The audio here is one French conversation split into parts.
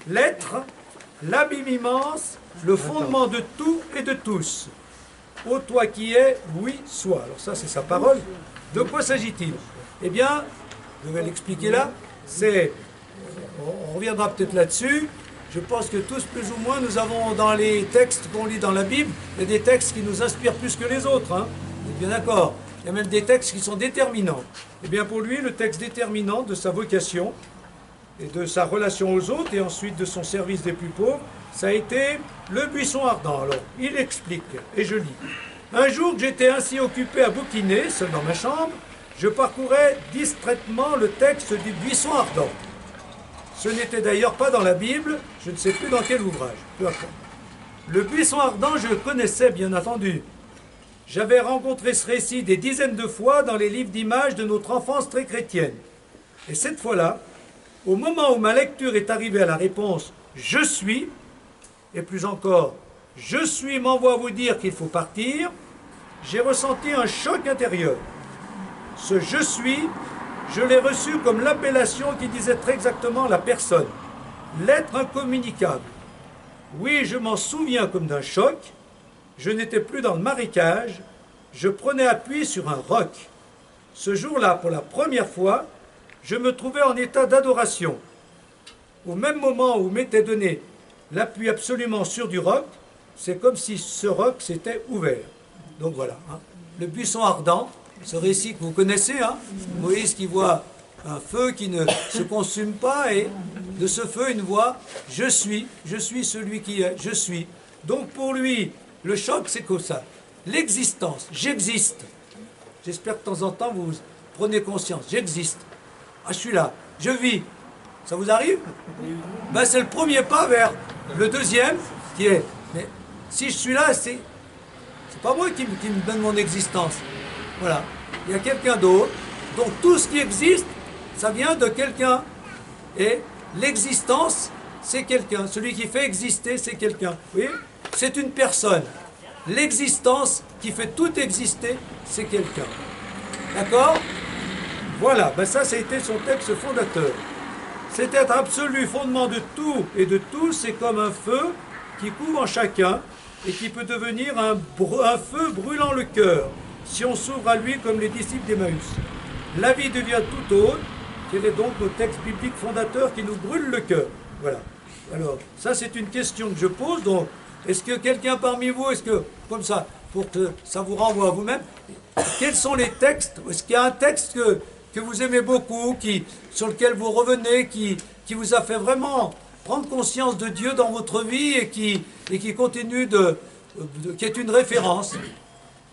l'être, l'abîme immense, le fondement de tout et de tous. Ô toi qui es, oui, sois. Alors ça, c'est sa parole. De quoi s'agit-il? Eh bien, je vais l'expliquer là. On reviendra peut-être là-dessus. Je pense que tous, plus ou moins, nous avons dans les textes qu'on lit dans la Bible, il y a des textes qui nous inspirent plus que les autres. Hein. Vous êtes bien d'accord? Il y a même des textes qui sont déterminants. Eh bien, pour lui, le texte déterminant de sa vocation et de sa relation aux autres, et ensuite de son service des plus pauvres, ça a été le buisson ardent. Alors, il explique, et je lis. Un jour que j'étais ainsi occupé à bouquiner, seul dans ma chambre, je parcourais distraitement le texte du buisson ardent. Ce n'était d'ailleurs pas dans la Bible, je ne sais plus dans quel ouvrage, peu importe. Le buisson ardent, je le connaissais bien entendu. J'avais rencontré ce récit des dizaines de fois dans les livres d'images de notre enfance très chrétienne. Et cette fois-là, au moment où ma lecture est arrivée à la réponse « Je suis », et plus encore « Je suis m'envoie vous dire qu'il faut partir », j'ai ressenti un choc intérieur. Ce « Je suis », je l'ai reçu comme l'appellation qui disait très exactement la personne, l'être incommunicable. Oui, je m'en souviens comme d'un choc. Je n'étais plus dans le marécage, je prenais appui sur un roc. Ce jour-là, pour la première fois, je me trouvais en état d'adoration. Au même moment où m'était donné l'appui absolument sûr du roc, c'est comme si ce roc s'était ouvert. Donc voilà, hein. Le buisson ardent, ce récit que vous connaissez, hein, Moïse qui voit un feu qui ne se consume pas, et de ce feu une voix, je suis celui qui est, je suis. Donc pour lui, le choc, c'est comme ça. L'existence, j'existe. J'espère que de temps en temps, vous prenez conscience. J'existe. Ah, je suis là. Je vis. Ça vous arrive? Ben, c'est le premier pas vers le deuxième, qui est, mais si je suis là, c'est pas moi qui me donne mon existence. Voilà. Il y a quelqu'un d'autre. Donc tout ce qui existe, ça vient de quelqu'un. Et l'existence, c'est quelqu'un. Celui qui fait exister, c'est quelqu'un. Vous voyez? C'est une personne. L'existence qui fait tout exister, c'est quelqu'un. D'accord? Voilà, ben ça, été son texte fondateur. Cet être absolu, fondement de tout et de tous, c'est comme un feu qui couvre en chacun et qui peut devenir un feu brûlant le cœur, si on s'ouvre à lui comme les disciples d'Emmaüs. La vie devient tout autre. Quel est donc le texte biblique fondateur qui nous brûle le cœur? Voilà. Alors, ça, c'est une question que je pose, donc. Est-ce que quelqu'un parmi vous, est-ce que, comme ça, pour que ça vous renvoie à vous-même, quels sont les textes? Est-ce qu'il y a un texte que vous aimez beaucoup, sur lequel vous revenez, qui vous a fait vraiment prendre conscience de Dieu dans votre vie et qui continue qui est une référence?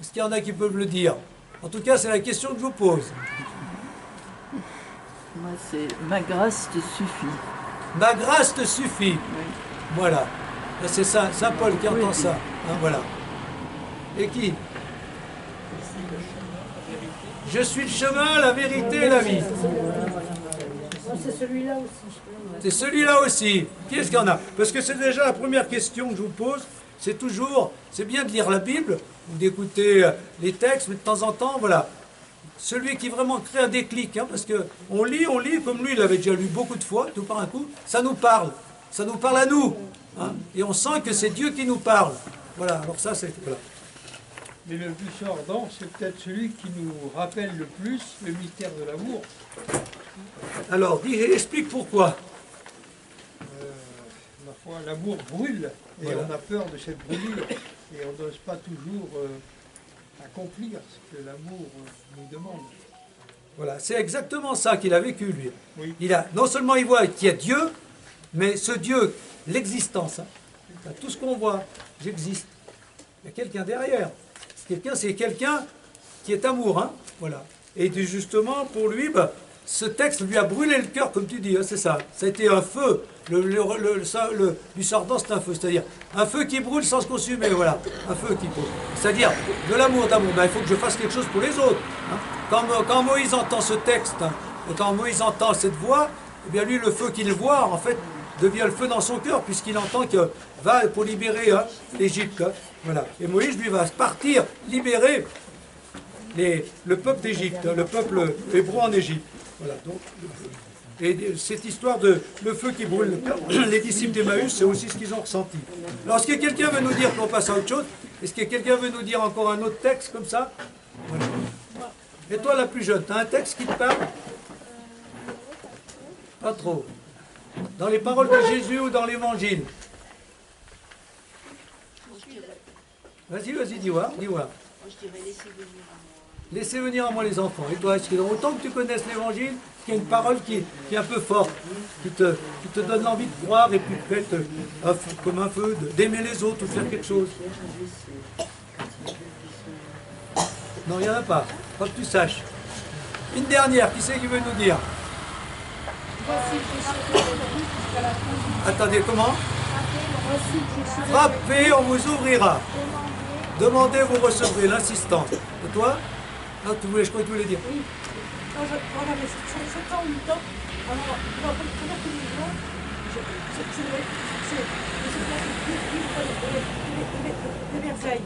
Est-ce qu'il y en a qui peuvent le dire? En tout cas, c'est la question que je vous pose. Moi, c'est « Ma grâce te suffit ». Ma grâce te suffit. Oui. Voilà. C'est Saint Paul qui entend ça. Hein, voilà. Et qui? Je suis le chemin, la vérité et la vie. C'est celui-là aussi. C'est celui-là aussi. Qui est-ce qu'il y en a? Parce que c'est déjà la première question que je vous pose. C'est toujours, c'est bien de lire la Bible, ou d'écouter les textes, mais de temps en temps, voilà. Celui qui vraiment crée un déclic, hein, parce qu'on lit, comme lui, il avait déjà lu beaucoup de fois, tout par un coup, ça nous parle à nous, hein, et on sent que c'est Dieu qui nous parle. Voilà, alors ça, c'est... Voilà. Mais le buisson ardent, c'est peut-être celui qui nous rappelle le plus le mystère de l'amour. Alors, explique pourquoi. Ma foi, l'amour brûle, et voilà. On a peur de cette brûlure, et on n'ose pas toujours accomplir ce que l'amour nous demande. Voilà, c'est exactement ça qu'il a vécu, lui. Oui. Non seulement il voit qu'il y a Dieu, mais ce Dieu, l'existence, hein, tout ce qu'on voit, j'existe. Il y a quelqu'un derrière. C'est quelqu'un qui est amour, hein, voilà. Et justement, pour lui, ce texte lui a brûlé le cœur, comme tu dis, hein, c'est ça. Ça a été un feu. Le buisson ardent, c'est un feu, c'est-à-dire un feu qui brûle sans se consumer, voilà. Un feu qui brûle. C'est-à-dire de l'amour, d'amour. Ben, il faut que je fasse quelque chose pour les autres. Hein. Quand Moïse entend ce texte, hein, et quand Moïse entend cette voix, eh bien lui, le feu qu'il voit, en fait, devient le feu dans son cœur, puisqu'il entend qu'il va pour libérer l'Égypte. Hein. Voilà. Et Moïse, lui, va partir libérer le peuple d'Égypte, le peuple hébreu en Égypte. Voilà. Donc, Et cette histoire de le feu qui brûle le cœur, les disciples d'Emmaüs, c'est aussi ce qu'ils ont ressenti. Alors, est-ce que quelqu'un veut nous dire qu'on passe à autre chose? Est-ce que quelqu'un veut nous dire encore un autre texte comme ça? Voilà. Et toi, la plus jeune, tu as un texte qui te parle? Pas trop. Dans les paroles de Jésus ou dans l'Évangile? Vas-y, vas-y, dis voir, dis voir. Laissez venir à moi les enfants. Et toi, est-ce que autant que tu connaisses l'Évangile, qu'il y a une parole qui est un peu forte, qui te donne l'envie de croire et puis peut-être comme un feu, d'aimer les autres ou de faire quelque chose? Non, il n'y en a pas. Pas que tu saches. Une dernière, qui c'est qui veut nous dire? Attendez, comment? Frappez, on vous ouvrira. Demandez, vous recevrez. L'insistance. Et toi? Ah, je crois que tu voulais dire. Oui. Quand j'avais 7 ans, 8 ans, alors, dans le premier télévision, c'est les Versailles.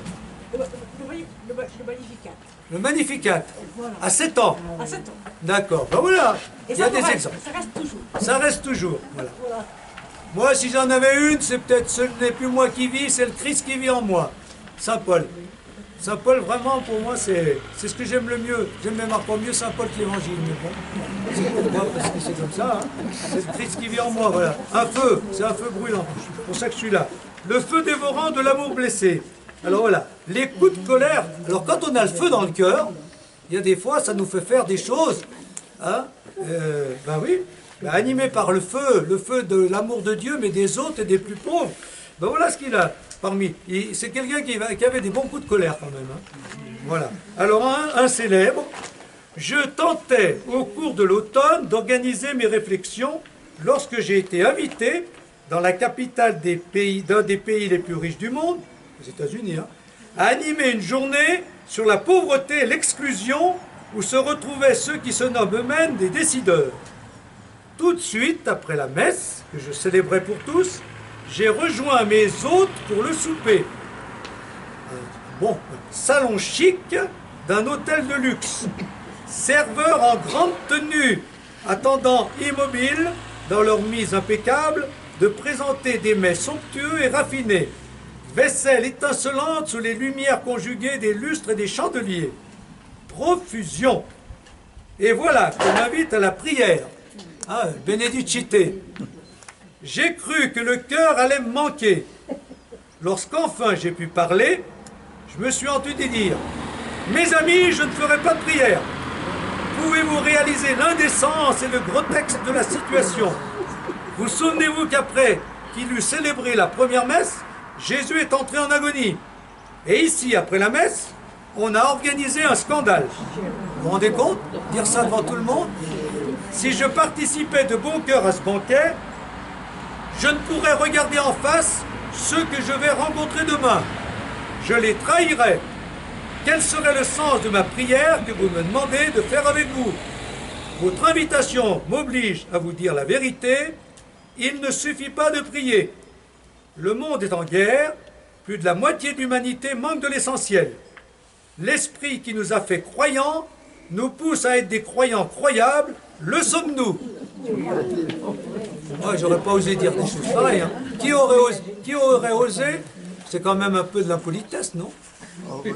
Le Magnificat. Le Magnificat. Voilà. À 7 ans. À 7 ans. D'accord. Ben voilà. Et Il y a ça des reste, exemples. ça reste toujours. Ça reste toujours. Voilà. Voilà. Moi, si j'en avais une, c'est peut-être ce n'est plus moi qui vis, c'est le Christ qui vit en moi. Saint Paul. Saint Paul, vraiment, pour moi, c'est ce que j'aime le mieux. J'aime même encore mieux Saint Paul que l'Évangile. Mais bon, c'est pour moi, parce que c'est comme ça. Hein. C'est le Christ qui vit en moi, voilà. Un feu, c'est un feu brûlant. C'est pour ça que je suis là. Le feu dévorant de l'amour blessé. Alors voilà, les coups de colère. Alors quand on a le feu dans le cœur, il y a des fois, ça nous fait faire des choses. Hein, ben oui, ben animé par le feu de l'amour de Dieu, mais des autres et des plus pauvres. Ben voilà ce qu'il a parmi. C'est quelqu'un qui avait des bons coups de colère quand même. Hein. Voilà. Alors un célèbre. Je tentais au cours de l'automne d'organiser mes réflexions lorsque j'ai été invité dans la capitale d'un des pays les plus riches du monde, aux États-Unis, hein, à animer une journée sur la pauvreté et l'exclusion où se retrouvaient ceux qui se nomment eux-mêmes des décideurs. Tout de suite, après la messe, que je célébrais pour tous, j'ai rejoint mes hôtes pour le souper. Bon, salon chic d'un hôtel de luxe. Serveurs en grande tenue, attendant immobiles, dans leur mise impeccable, de présenter des mets somptueux et raffinés. Vaisselle étincelante sous les lumières conjuguées des lustres et des chandeliers. Profusion. Et voilà qu'on m'invite à la prière. Ah, Benedicite. J'ai cru que le cœur allait me manquer. Lorsqu'enfin j'ai pu parler, je me suis entendu dire « Mes amis, je ne ferai pas de prière. Pouvez-vous réaliser l'indécence et le grotesque de la situation? Vous souvenez-vous qu'après qu'il eut célébré la première messe, Jésus est entré en agonie. Et ici, après la messe, on a organisé un scandale. Vous vous rendez compte? Dire ça devant tout le monde? Si je participais de bon cœur à ce banquet, je ne pourrais regarder en face ceux que je vais rencontrer demain. Je les trahirais. Quel serait le sens de ma prière que vous me demandez de faire avec vous? Votre invitation m'oblige à vous dire la vérité. Il ne suffit pas de prier. Le monde est en guerre. Plus de la moitié de l'humanité manque de l'essentiel. L'esprit qui nous a fait croyants nous pousse à être des croyants croyables. Le sommes-nous? Moi, j'aurais pas osé dire des choses pareilles. Hein. Qui aurait osé? C'est quand même un peu de l'impolitesse, non? Mais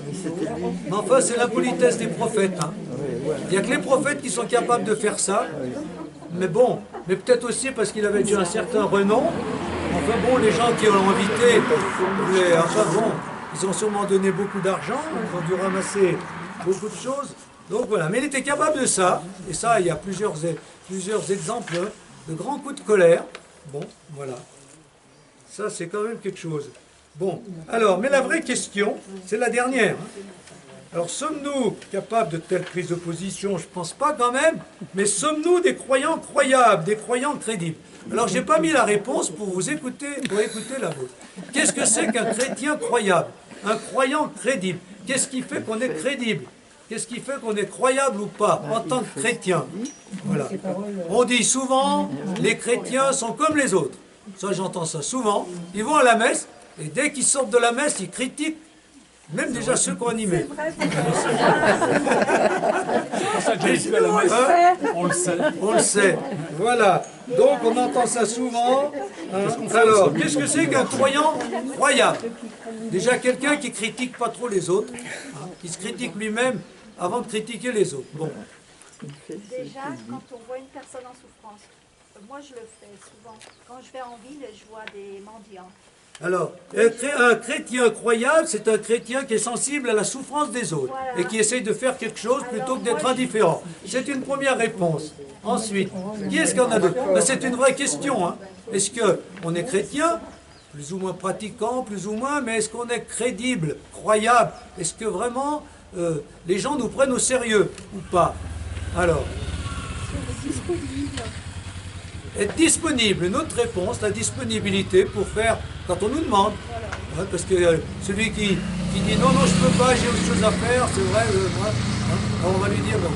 enfin, c'est l'impolitesse des prophètes. Hein. Il n'y a que les prophètes qui sont capables de faire ça. Mais bon, mais peut-être aussi parce qu'il avait déjà un certain renom. Enfin bon, les gens qui l'ont invité, enfin bon, ils ont sûrement donné beaucoup d'argent, ils ont dû ramasser beaucoup de choses. Donc voilà, mais il était capable de ça. Et ça, il y a plusieurs exemples de grands coups de colère. Bon, voilà. Ça, c'est quand même quelque chose. Bon, alors, mais la vraie question, c'est la dernière. Hein. Alors, sommes-nous capables de telles prises de position? Je ne pense pas quand même, mais sommes-nous des croyants croyables, des croyants crédibles? Alors, je n'ai pas mis la réponse pour vous écouter, pour écouter la vôtre. Qu'est-ce que c'est qu'un chrétien croyable? Un croyant crédible? Qu'est-ce qui fait qu'on est crédible? Qu'est-ce qui fait qu'on est croyable ou pas en tant que chrétien? Voilà. On dit souvent, les chrétiens sont comme les autres. Ça, j'entends ça souvent. Ils vont à la messe, et dès qu'ils sortent de la messe, ils critiquent même déjà ceux qui ont animé. a déjà été à la messe. On le sait. On le sait. Voilà. Donc on entend ça souvent. Hein. Alors, qu'est-ce que c'est qu'un croyant croyable? Déjà quelqu'un qui critique pas trop les autres, hein, qui se critique lui-même avant de critiquer les autres. Bon. Déjà, quand on voit une personne en souffrance, moi je le fais souvent. Quand je vais en ville, je vois des mendiants. Alors, un chrétien croyable, c'est un chrétien qui est sensible à la souffrance des autres et qui essaye de faire quelque chose plutôt que d'être indifférent. C'est une première réponse. Ensuite, qui est-ce qu'on a d'autre? Ben, c'est une vraie question. Hein. Est-ce qu'on est chrétien, plus ou moins pratiquant, plus ou moins, mais est-ce qu'on est crédible, croyable? Est-ce que vraiment les gens nous prennent au sérieux ou pas? Alors, être disponible, notre réponse, la disponibilité pour faire quand on nous demande. Hein, parce que celui qui dit non, non, je peux pas, j'ai autre chose à faire, c'est vrai, moi, hein, alors on va lui dire bon,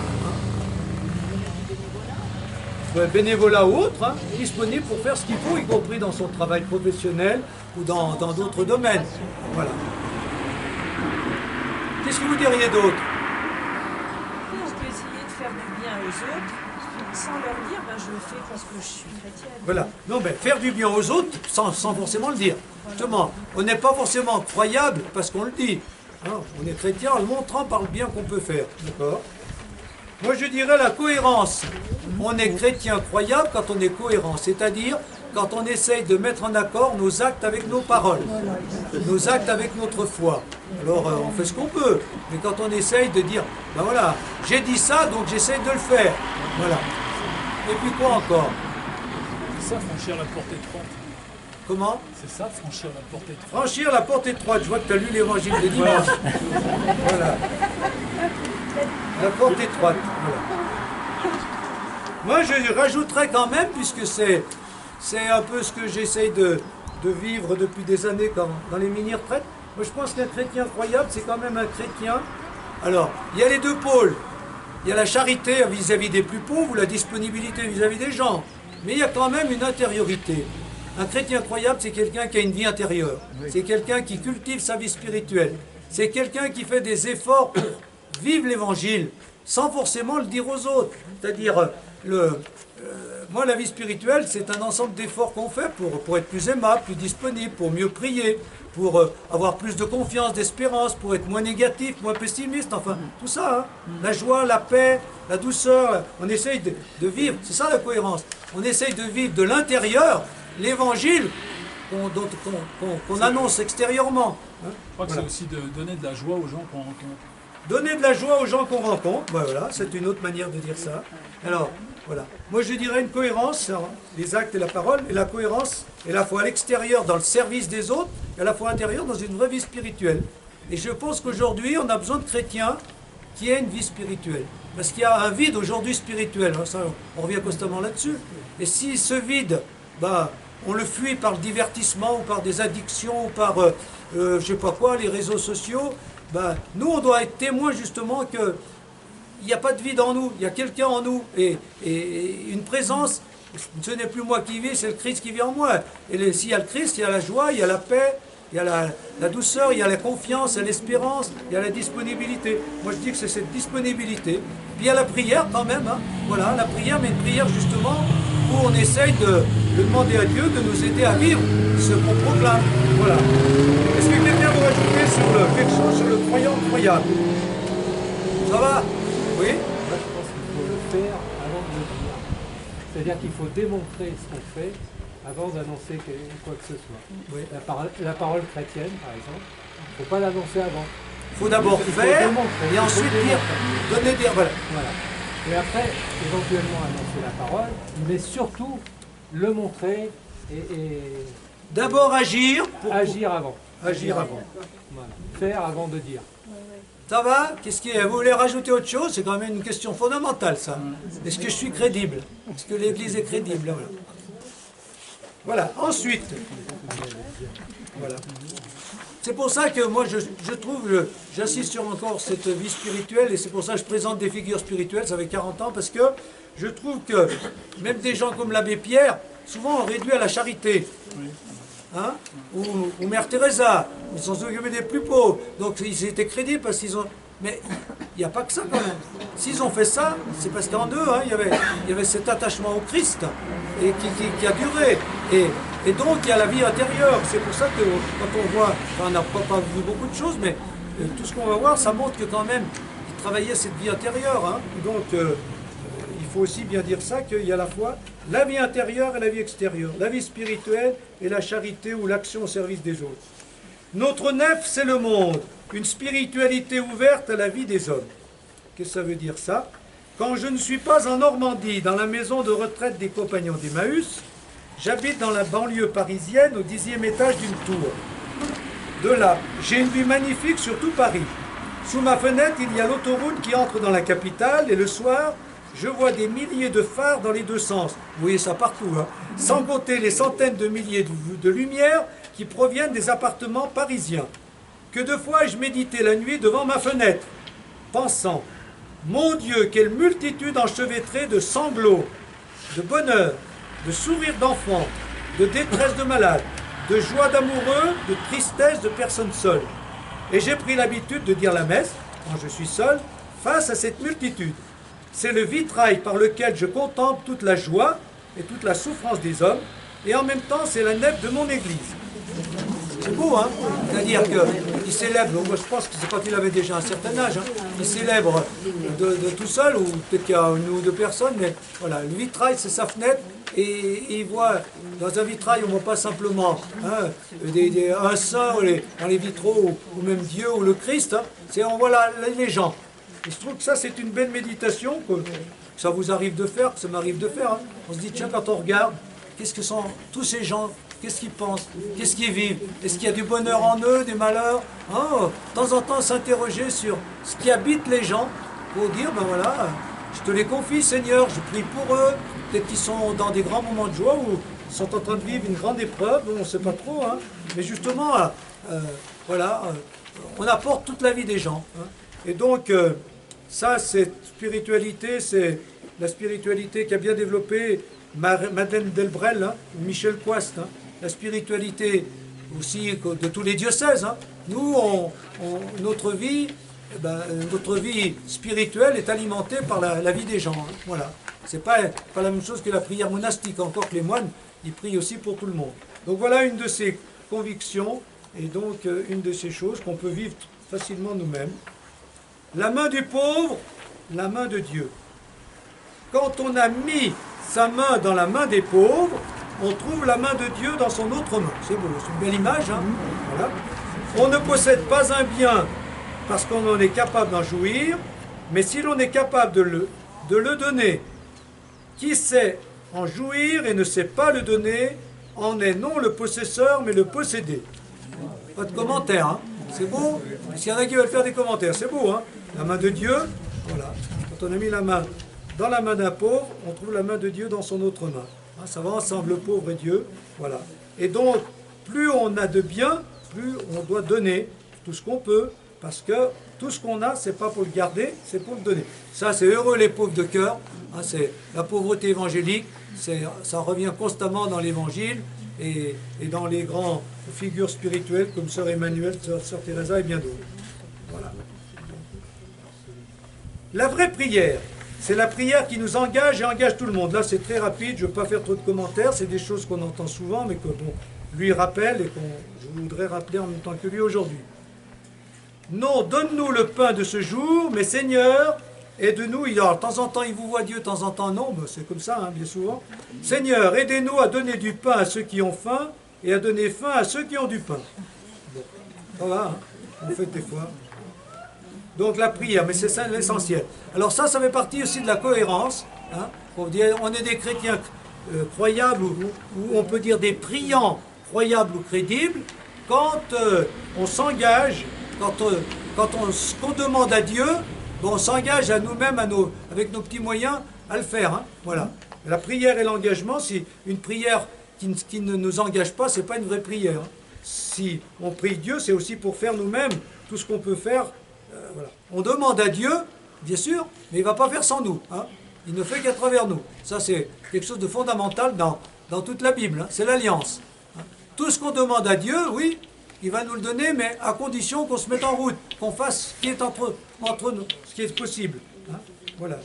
hein, bénévolat ou autre, hein, disponible pour faire ce qu'il faut, y compris dans son travail professionnel ou dans d'autres domaines. Voilà. Qu'est-ce que vous diriez d'autre? On peut essayer de faire du bien aux autres sans leur dire je le fais parce que je suis chrétienne. Voilà. Non, mais faire du bien aux autres sans forcément le dire. Justement, on n'est pas forcément croyable parce qu'on le dit. Hein, on est chrétien en le montrant par le bien qu'on peut faire. D'accord? Moi, je dirais la cohérence. On est chrétien croyable quand on est cohérent, c'est-à-dire quand on essaye de mettre en accord nos actes avec nos paroles, nos actes avec notre foi. Alors, on fait ce qu'on peut, mais quand on essaye de dire, ben voilà, j'ai dit ça, donc j'essaye de le faire. Voilà. Et puis quoi encore? C'est ça, franchir la porte étroite. Comment? C'est ça, franchir la porte étroite. Franchir la porte étroite. Je vois que tu as lu l'évangile de dimanche. Voilà. La porte étroite. Voilà. Moi, je rajouterais quand même, puisque c'est un peu ce que j'essaye de vivre depuis des années dans les mini-retraites. Moi, je pense qu'un chrétien croyable, c'est quand même un chrétien. Alors, il y a les deux pôles. Il y a la charité vis-à-vis des plus pauvres ou la disponibilité vis-à-vis des gens. Mais il y a quand même une intériorité. Un chrétien croyable, c'est quelqu'un qui a une vie intérieure. C'est quelqu'un qui cultive sa vie spirituelle. C'est quelqu'un qui fait des efforts pour vivre l'évangile sans forcément le dire aux autres. C'est-à-dire, moi, la vie spirituelle, c'est un ensemble d'efforts qu'on fait pour être plus aimable, plus disponible, pour mieux prier, pour avoir plus de confiance, d'espérance, pour être moins négatif, moins pessimiste, enfin, tout ça. Hein. La joie, la paix, la douceur, on essaye de vivre, c'est ça la cohérence. On essaye de vivre de l'intérieur l'évangile qu'on annonce extérieurement. Hein. Je crois que c'est aussi de donner de la joie aux gens qu'on rencontre. Donner de la joie aux gens qu'on rencontre, ben voilà, c'est une autre manière de dire ça. Alors, voilà. Moi, je dirais une cohérence, hein, les actes et la parole, et la cohérence est à la fois à l'extérieur dans le service des autres, et à la fois à l'intérieur dans une vraie vie spirituelle. Et je pense qu'aujourd'hui, on a besoin de chrétiens qui aient une vie spirituelle. Parce qu'il y a un vide aujourd'hui spirituel, hein, ça, on revient constamment là-dessus. Et si ce vide, bah, on le fuit par le divertissement, ou par des addictions, ou par, je sais pas quoi, les réseaux sociaux, ben, nous, on doit être témoins justement qu'il n'y a pas de vide en nous, il y a quelqu'un en nous, et une présence, ce n'est plus moi qui vis, c'est le Christ qui vit en moi. Et s'il y a le Christ, il y a la joie, il y a la paix, il y a la douceur, il y a la confiance, il y a l'espérance, il y a la disponibilité. Moi, je dis que c'est cette disponibilité. Puis il y a la prière quand même, hein. Voilà, la prière, mais une prière justement où on essaye de demander à Dieu de nous aider à vivre ce qu'on proclame. Voilà. Est-ce que quelqu'un veut rajouter quelque chose sur le croyant croyable? Ça va? Oui? Moi, je pense qu'il faut le faire avant de le dire. C'est-à-dire qu'il faut démontrer ce qu'on fait avant d'annoncer quoi que ce soit. Oui. La parole chrétienne, par exemple, il ne faut pas l'annoncer avant. Il faut d'abord faire et ensuite dire, donner dire, voilà. Et après, éventuellement annoncer la parole, mais surtout le montrer et D'abord agir. agir avant. Agir avant. Voilà. Faire avant de dire. Ça va? Qu'est-ce qui est? Vous voulez rajouter autre chose? C'est quand même une question fondamentale, ça. Est-ce que je suis crédible? Est-ce que l'Église est crédible? Voilà. Ensuite, voilà. C'est pour ça que moi, je trouve, j'insiste sur encore cette vie spirituelle, et c'est pour ça que je présente des figures spirituelles, ça fait 40 ans, parce que je trouve que même des gens comme l'abbé Pierre, souvent on réduit à la charité. Hein? Ou Mère Teresa, ils sont occupés des plus pauvres. Donc ils étaient crédibles parce qu'ils ont... Mais il n'y a pas que ça quand même. S'ils ont fait ça, c'est parce qu'en eux, il y avait cet attachement au Christ et qui a duré. Et donc il y a la vie intérieure. C'est pour ça que quand on voit, on n'a pas vu beaucoup de choses, mais tout ce qu'on va voir, ça montre que quand même, ils travaillaient cette vie intérieure. Donc il faut aussi bien dire ça, qu'il y a à la fois la vie intérieure et la vie extérieure, la vie spirituelle et la charité ou l'action au service des autres. Notre nef, c'est le monde, une spiritualité ouverte à la vie des hommes. Qu'est-ce que ça veut dire ça? Quand je ne suis pas en Normandie, dans la maison de retraite des compagnons d'Emmaüs, j'habite dans la banlieue parisienne au 10e étage d'une tour. De là, j'ai une vue magnifique sur tout Paris. Sous ma fenêtre, il y a l'autoroute qui entre dans la capitale et le soir, je vois des milliers de phares dans les deux sens. Vous voyez ça partout, sans compter les centaines de milliers de lumières qui proviennent des appartements parisiens. Que de fois ai-je médité la nuit devant ma fenêtre, pensant, mon Dieu, quelle multitude enchevêtrée de sanglots, de bonheur, de sourires d'enfants, de détresse de malades, de joie d'amoureux, de tristesse de personnes seules. Et j'ai pris l'habitude de dire la messe, quand je suis seul, face à cette multitude. C'est le vitrail par lequel je contemple toute la joie et toute la souffrance des hommes, et en même temps c'est la nef de mon église. C'est beau, c'est-à-dire qu'il célèbre, moi je pense que c'est quand il avait déjà un certain âge, il célèbre de tout seul, ou peut-être qu'il y a une ou deux personnes, mais voilà, le vitrail c'est sa fenêtre, et il voit, dans un vitrail on ne voit pas simplement un saint dans les vitraux, ou même Dieu ou le Christ, on voit les gens. Et je trouve que ça c'est une belle méditation, que ça vous arrive de faire, que ça m'arrive de faire. On se dit, tiens, quand on regarde, qu'est-ce que sont tous ces gens? Qu'est-ce qu'ils pensent? Qu'est-ce qu'ils vivent? Est-ce qu'il y a du bonheur en eux, des malheurs? De temps en temps, s'interroger sur ce qui habite les gens pour dire, ben voilà, je te les confie, Seigneur, je prie pour eux. Peut-être qu'ils sont dans des grands moments de joie ou sont en train de vivre une grande épreuve, on ne sait pas trop. Mais justement, on apporte toute la vie des gens. Et donc, ça, cette spiritualité, c'est la spiritualité qu'a bien développée Madeleine Delbrel, Michel Coiste, la spiritualité aussi de tous les diocèses. Nous, notre vie spirituelle est alimentée par la vie des gens. Voilà. C'est pas la même chose que la prière monastique, encore que les moines, ils prient aussi pour tout le monde. Donc voilà une de ces convictions, et donc une de ces choses qu'on peut vivre facilement nous-mêmes. La main du pauvre, la main de Dieu. Quand on a mis sa main dans la main des pauvres, on trouve la main de Dieu dans son autre main. C'est beau, c'est une belle image. Voilà. On ne possède pas un bien parce qu'on en est capable d'en jouir, mais si l'on est capable de le donner, qui sait en jouir et ne sait pas le donner, en est non le possesseur, mais le possédé. Pas de commentaire, c'est beau. S'il y en a qui veulent faire des commentaires, c'est beau. La main de Dieu, voilà. Quand on a mis la main dans la main d'un pauvre, on trouve la main de Dieu dans son autre main. Ça va ensemble, le pauvre et Dieu. Voilà. Et donc, plus on a de biens, plus on doit donner tout ce qu'on peut, parce que tout ce qu'on a, c'est pas pour le garder, c'est pour le donner. Ça, c'est heureux les pauvres de cœur. C'est la pauvreté évangélique. Ça revient constamment dans l'Évangile et dans les grandes figures spirituelles comme Sœur Emmanuel, Sœur Teresa et bien d'autres. Voilà. La vraie prière, c'est la prière qui nous engage et engage tout le monde. Là, c'est très rapide, je ne veux pas faire trop de commentaires, c'est des choses qu'on entend souvent, mais que lui rappelle et que je voudrais rappeler en même temps que lui aujourd'hui. Non, donne-nous le pain de ce jour, mais Seigneur, aide-nous. Alors, de temps en temps, il vous voit Dieu, de temps en temps, non, mais c'est comme ça, bien souvent. Seigneur, aidez-nous à donner du pain à ceux qui ont faim et à donner faim à ceux qui ont du pain. Bon, ça va, on fait des fois. Donc la prière, mais c'est ça l'essentiel. Alors ça fait partie aussi de la cohérence. On est des chrétiens croyables, ou on peut dire des priants croyables ou crédibles, quand on s'engage, ce qu'on demande à Dieu, on s'engage à nous-mêmes, avec nos petits moyens, à le faire. Voilà. La prière et l'engagement, c'est une prière qui ne nous engage pas, c'est pas une vraie prière. Si on prie Dieu, c'est aussi pour faire nous-mêmes tout ce qu'on peut faire. Voilà. On demande à Dieu, bien sûr, mais il ne va pas faire sans nous. Il ne fait qu'à travers nous. Ça, c'est quelque chose de fondamental dans toute la Bible. C'est l'alliance. Tout ce qu'on demande à Dieu, oui, il va nous le donner, mais à condition qu'on se mette en route, qu'on fasse ce qui est entre nous, ce qui est possible. Hein. Voilà.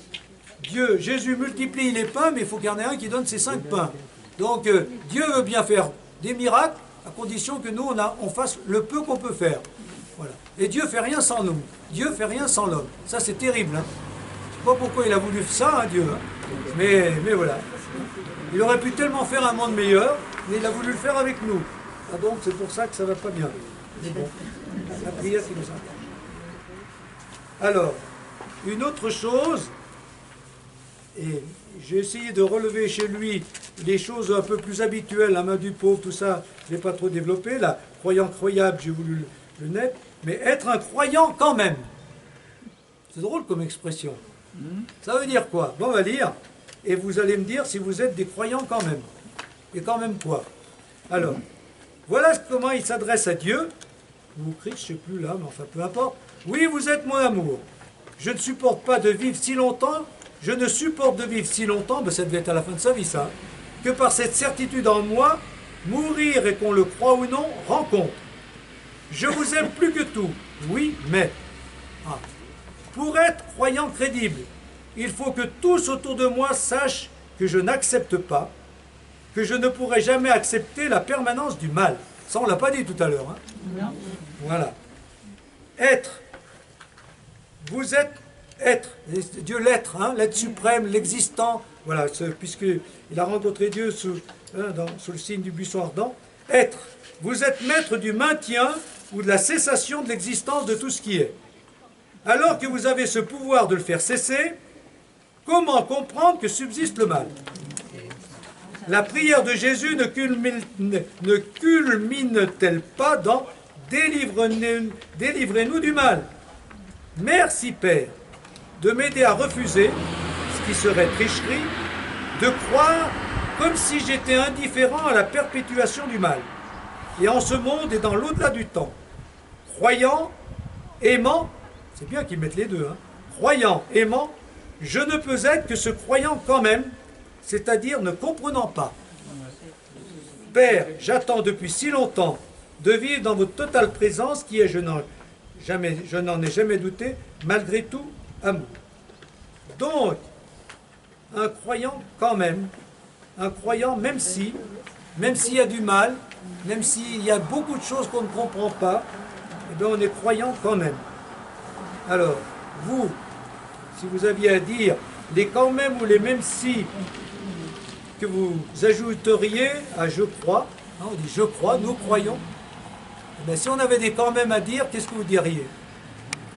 Jésus multiplie les pains, mais il faut qu'il y en ait un qui donne ses 5 pains. Donc Dieu veut bien faire des miracles, à condition que nous, on fasse le peu qu'on peut faire. Voilà. Et Dieu fait rien sans nous. Dieu fait rien sans l'homme. Ça, c'est terrible. Hein. Je ne sais pas pourquoi il a voulu ça, hein, Dieu. Hein. Mais voilà. Il aurait pu tellement faire un monde meilleur, mais il a voulu le faire avec nous. Ah, donc c'est pour ça que ça ne va pas bien. Mais bon, la prière qui nous importe. Alors, une autre chose, et j'ai essayé de relever chez lui les choses un peu plus habituelles, la main du pauvre, tout ça, je ne l'ai pas trop développé. Là, croyant croyable, j'ai voulu le net, mais être un croyant quand même. C'est drôle comme expression. Ça veut dire quoi? Bon, on va lire, et vous allez me dire si vous êtes des croyants quand même. Et quand même quoi? Alors, voilà comment il s'adresse à Dieu. Vous criez, je ne sais plus là, mais enfin peu importe. Oui, vous êtes mon amour. Je ne supporte pas de vivre si longtemps. Je ne supporte de vivre si longtemps, ben ça devait être à la fin de sa vie ça, que par cette certitude en moi, mourir et qu'on le croit ou non, rencontre. Je vous aime plus que tout. Oui, mais. Ah. Pour être croyant crédible, il faut que tous autour de moi sachent que je n'accepte pas, que je ne pourrai jamais accepter la permanence du mal. Ça, on ne l'a pas dit tout à l'heure. Hein. Non. Voilà. Être. Vous êtes être. Dieu l'être, hein, l'être suprême, l'existant. Voilà, puisqu'il a rencontré Dieu sous le signe du buisson ardent. Être. Vous êtes maître du maintien ou de la cessation de l'existence de tout ce qui est. Alors que vous avez ce pouvoir de le faire cesser, comment comprendre que subsiste le mal? La prière de Jésus ne culmine-t-elle pas dans « Délivrez-nous du mal ». Merci Père de m'aider à refuser, ce qui serait tricherie, de croire comme si j'étais indifférent à la perpétuation du mal, et en ce monde et dans l'au-delà du temps. Croyant, aimant, c'est bien qu'ils mettent les deux, hein, croyant, aimant, je ne peux être que ce croyant quand même, c'est-à-dire ne comprenant pas. Père, j'attends depuis si longtemps de vivre dans votre totale présence qui est, je n'en ai jamais douté, malgré tout, amour. Donc, un croyant quand même, un croyant même s'il y a du mal, même s'il y a beaucoup de choses qu'on ne comprend pas, eh bien on est croyant quand même. Alors, vous, si vous aviez à dire les quand même ou les même si que vous ajouteriez à je crois, hein, on dit je crois, nous croyons, eh bien, si on avait des quand même à dire, qu'est-ce que vous diriez?